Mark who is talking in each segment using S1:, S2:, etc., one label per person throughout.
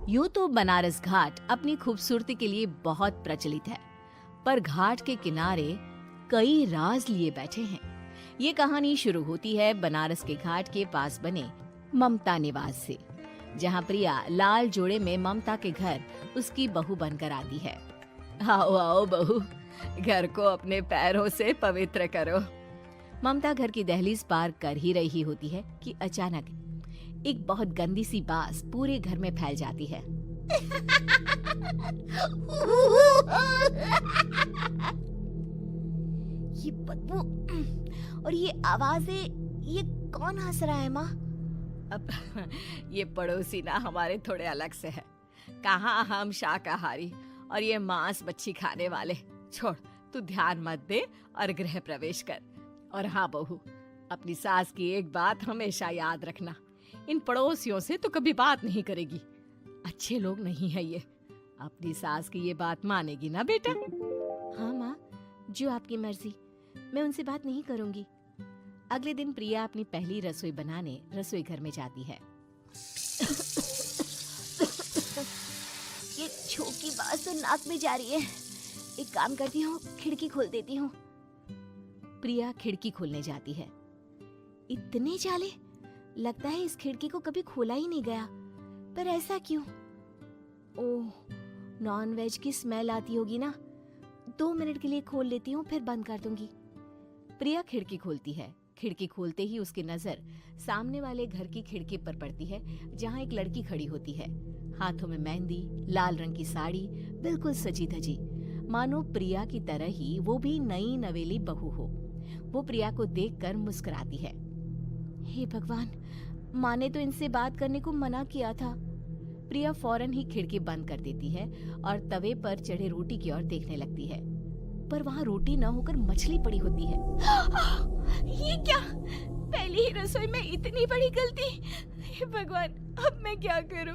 S1: यूं तो बनारस घाट अपनी खूबसूरती के लिए बहुत प्रचलित है, पर घाट के किनारे कई राज लिए बैठे हैं। ये कहानी शुरू होती है बनारस के घाट के पास बने ममता निवास से, जहाँ प्रिया लाल जोड़े में ममता के घर उसकी बहू बनकर आती है। आओ आओ बहू, घर को अपने पैरों से पवित्र करो। ममता घर की दहलीज पार कर ही रही होती है कि अचानक एक बहुत गंदी सी बास पूरे घर में फैल जाती है।
S2: ये बदबू और ये आवाजें, ये कौन हंस रहा है माँ?
S1: अब ये पड़ोसी ना हमारे थोड़े अलग से है। कहाँ हम शाकाहारी और ये मांस मच्छी खाने वाले। छोड़, तू ध्यान मत दे और गृह प्रवेश कर। और हाँ बहू, अपनी सास की एक बात हमेशा याद रखना, इन पड़ोसियों से तो कभी बात नहीं करेगी। अच्छे लोग नहीं है ये। अपनी सास की ये बात मानेगी ना बेटा?
S2: हाँ माँ, जो आपकी मर्जी, मैं उनसे बात नहीं करूंगी।
S1: अगले दिन प्रिया अपनी पहली रसोई बनाने रसोई घर में जाती है।
S2: ये छोकी बात तो नाक में जा रही है। एक काम करती हूँ, खिड़की खोल देती हूँ।
S1: प्रिया खिड़की खोलने जाती है।
S2: इतने जाले, लगता है इस खिड़की को कभी खोला ही नहीं गया। पर ऐसा क्यों? ओह, नॉन वेज की स्मेल आती होगी ना। 2 मिनट के लिए खोल लेती हूँ, फिर बंद कर दूंगी।
S1: प्रिया खिड़की खोलती है। खिड़की खोलते ही उसकी नजर सामने वाले घर की खिड़की पर पड़ती है, जहाँ एक लड़की खड़ी होती है, हाथों में मेहंदी, लाल रंग की साड़ी, बिल्कुल सजी धजी, मानो प्रिया की तरह ही वो भी नई नवेली बहू हो। वो प्रिया को देखकर मुस्कुराती है।
S2: हे भगवान, माँ ने तो इनसे बात करने को मना किया था।
S1: प्रिया फौरन ही खिड़की बंद कर देती है और तवे पर चढ़े रोटी की ओर देखने लगती है, पर वहाँ रोटी न होकर मछली पड़ी होती है।
S2: ये क्या? पहली ही रसोई में इतनी बड़ी गलती। हे भगवान, अब मैं क्या करूं?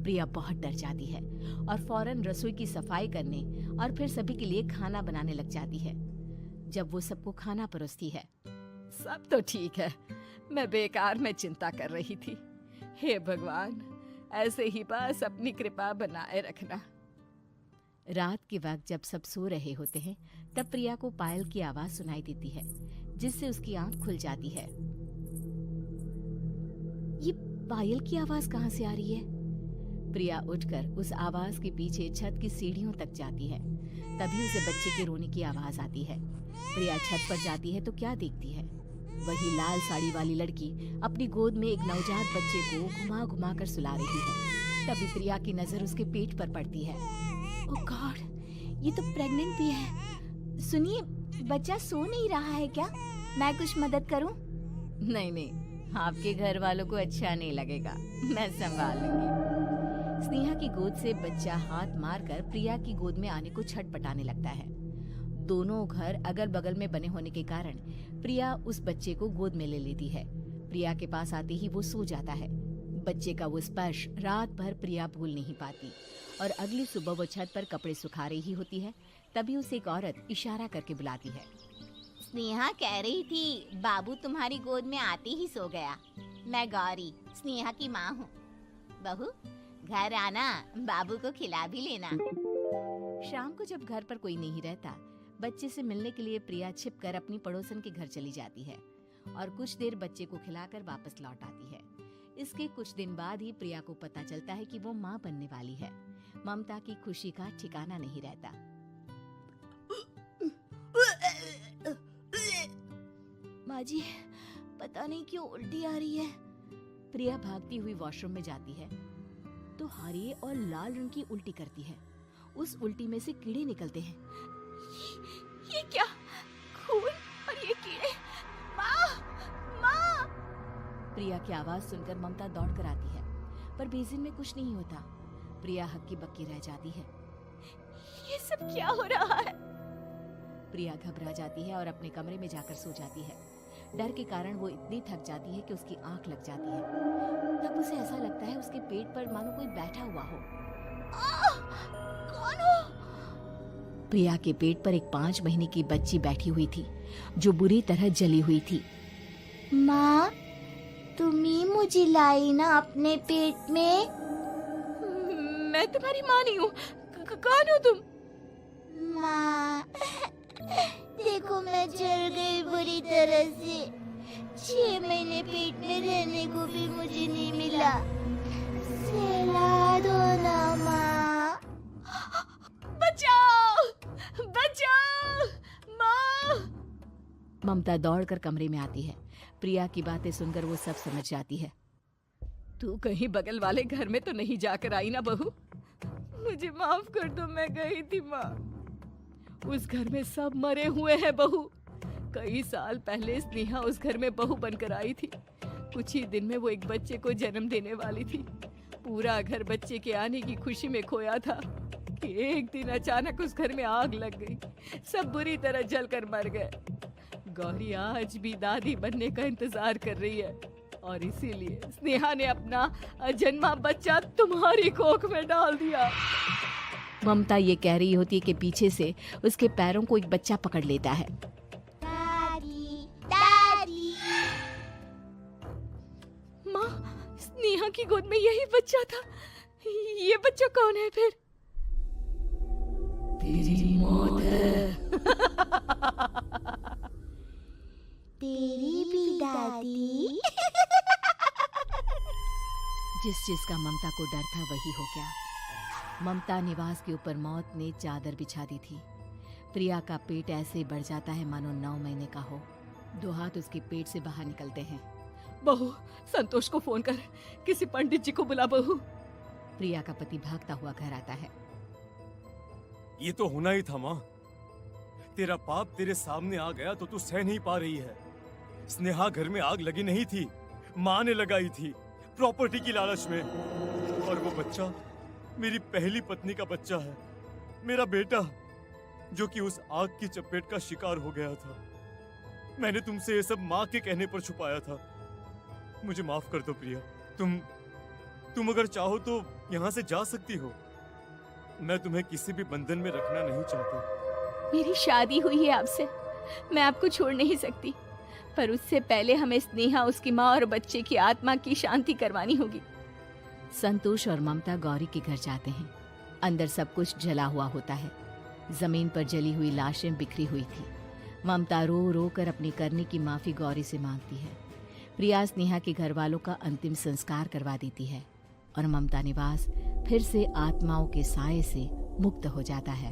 S1: प्रिया बहुत डर जाती है और फौरन रसोई की सफाई करने और फिर सभी के लिए खाना बनाने लग जाती है। जब वो सबको खाना परोसती है, सब तो ठीक है, मैं बेकार में चिंता कर रही थी। हे भगवान, ऐसे ही बस अपनी कृपा बनाए रखना। रात के वक्त जब सब सो रहे होते हैं, तब प्रिया को पायल की आवाज सुनाई देती है, जिससे उसकी आंख खुल जाती है।
S2: ये पायल की आवाज कहाँ से आ रही है?
S1: प्रिया उठकर उस आवाज के पीछे छत की सीढ़ियों तक जाती है। तभी उसे बच्चे के रोने की आवाज आती है। प्रिया छत पर जाती है तो क्या देखती है? वही लाल साड़ी वाली लड़की अपनी गोद में एक नवजात बच्चे को घुमा घुमा कर सुला रही है। तभी प्रिया की नजर उसके पेट पर पड़ती है।
S2: ओह गॉड, ये तो प्रेग्नेंट भी है। सुनिए, बच्चा सो नहीं रहा है क्या? मैं कुछ मदद करूं?
S1: नहीं नहीं, आपके घर वालों को अच्छा नहीं लगेगा, मैं संभाल लूंगी। स्नेहा की गोद से बच्चा हाथ मारकर प्रिया की गोद में आने को छटपटाने लगता है। दोनों घर अगल बगल में बने होने के कारण प्रिया उस बच्चे को गोद में ले लेती है। प्रिया के पास आते ही वो सो जाता है। बच्चे का वो स्पर्श रात भर प्रिया भूल नहीं पाती और अगली सुबह वो छत पर कपड़े सुखा रही होती है। तभी उसे एक औरत इशारा करके बुलाती है।
S2: स्नेहा कह रही थी बाबू तुम्हारी गोद में आते ही सो गया। मैं गौरी, स्नेहा की माँ हूँ। बहू, घर आना, बाबू को खिला भी लेना।
S1: शाम को जब घर पर कोई नहीं रहता, बच्चे से मिलने के लिए प्रिया छिपकर अपनी पड़ोसन के घर चली जाती है और कुछ देर बच्चे को खिलाकर वापस लौट आती है। इसके कुछ दिन बाद ही प्रिया को पता चलता है कि वो माँ बनने वाली है। ममता की खुशी का ठिकाना नहीं रहता।
S2: माँ जी, पता नहीं क्यों उल्टी आ रही है।
S1: प्रिया भागती हुई वॉशरूम में जाती है तो हरे और लाल रंग की उल्टी करती है। उस उल्टी में से कीड़े निकलते हैं।
S2: ये क्या? खून और ये कीड़े! माँ! माँ!
S1: प्रिया की आवाज सुनकर ममता दौड़ कर आती है, पर बेसिन में कुछ नहीं होता। प्रिया हक्की बक्की रह जाती है।
S2: ये सब क्या हो रहा है?
S1: प्रिया घबरा जाती है और अपने कमरे में जाकर सो जाती है। डर के कारण वो इतनी थक जाती है कि उसकी आंख लग जाती है। तब उसे ऐसा लगता है उसके पेट पर मानो कोई बैठा हुआ हो।
S2: कौन हो?
S1: प्रिया के पेट पर एक 5 महीने की बच्ची बैठी हुई थी, जो बुरी तरह जली हुई थी।
S2: माँ, तुम ही मुझे लाई ना अपने पेट में?
S1: मैं तुम्हारी माँ नहीं हूँ। कौन हो तुम?
S2: माँ, देखो मैं जल गई बुरी तरह से। 6 महीने पेट में रहने को भी मुझे नहीं मिला। सहला दो ना माँ।
S1: बचाओ, बचाओ, माँ। ममता दौड़कर कमरे में आती है। प्रिया की बातें सुनकर वो सब समझ जाती है। तू कहीं बगल वाले घर में तो नहीं जाकर आई ना बहू? मुझे माफ कर दो, मैं गई थी माँ। उस घर में सब मरे हुए हैं बहू। कई साल पहले स्नेहा उस घर में बहू बनकर आई थी। कुछ ही दिन में वो एक बच्चे को जन्म देने वाली थी। पूरा घर बच्चे के आने की खुशी में खोया था कि एक दिन अचानक उस घर में आग लग गई। सब बुरी तरह जलकर मर गए। गौरी आज भी दादी बनने का इंतजार कर रही है और इसीलिए स्नेहा ने अपना अजन्मा बच्चा तुम्हारी कोख में डाल दिया। ममता ये कह रही होती है कि पीछे से उसके पैरों को एक बच्चा पकड़ लेता है।
S2: दादी, दादी।
S1: माँ, स्नेहा की गोद में यही बच्चा था। ये बच्चा कौन है फिर? तेरी मौत है।
S2: तेरी भी दादी।
S1: जिस चीज का ममता को डर था वही हो गया। ममता निवास के ऊपर मौत ने चादर बिछा दी थी। प्रिया का पेट ऐसे बढ़ जाता है मानो 9 महीने का हो। 2 हाथ उसके पेट से बाहर निकलते हैं। बहू, संतोष को फोन कर, किसी पंडित जी को बुला बहू। प्रिया का पति भागता हुआ घर आता है।
S3: ये तो होना ही था माँ। तेरा पाप तेरे सामने आ गया तो तू सह नहीं पा रही है। स्नेहा घर में आग लगी नहीं थी, माँ ने लगाई थी, प्रॉपर्टी की लालच में। और वो बच्चा मेरी पहली पत्नी का बच्चा है, मेरा बेटा, जो कि उस आग की चपेट का शिकार हो गया था। मैंने तुमसे ये सब माँ के कहने पर छुपाया था। मुझे माफ कर दो प्रिया। तुम अगर चाहो तो यहाँ से जा सकती हो। मैं तुम्हें किसी भी बंधन में रखना नहीं चाहता।
S1: मेरी शादी हुई है आपसे, मैं आपको छोड़ नहीं सकती, पर उससे पहले हमें स्नेहा, उसकी माँ और बच्चे की आत्मा की शांति करवानी होगी। संतोष और ममता गौरी के घर जाते हैं। अंदर सब कुछ जला हुआ होता है। जमीन पर जली हुई लाशें बिखरी हुई थी। ममता रो रो कर अपनी करने की माफी गौरी से मांगती है। प्रिया स्नेहा के घर वालों का अंतिम संस्कार करवा देती है और ममता निवास फिर से आत्माओं के साए से मुक्त हो जाता है।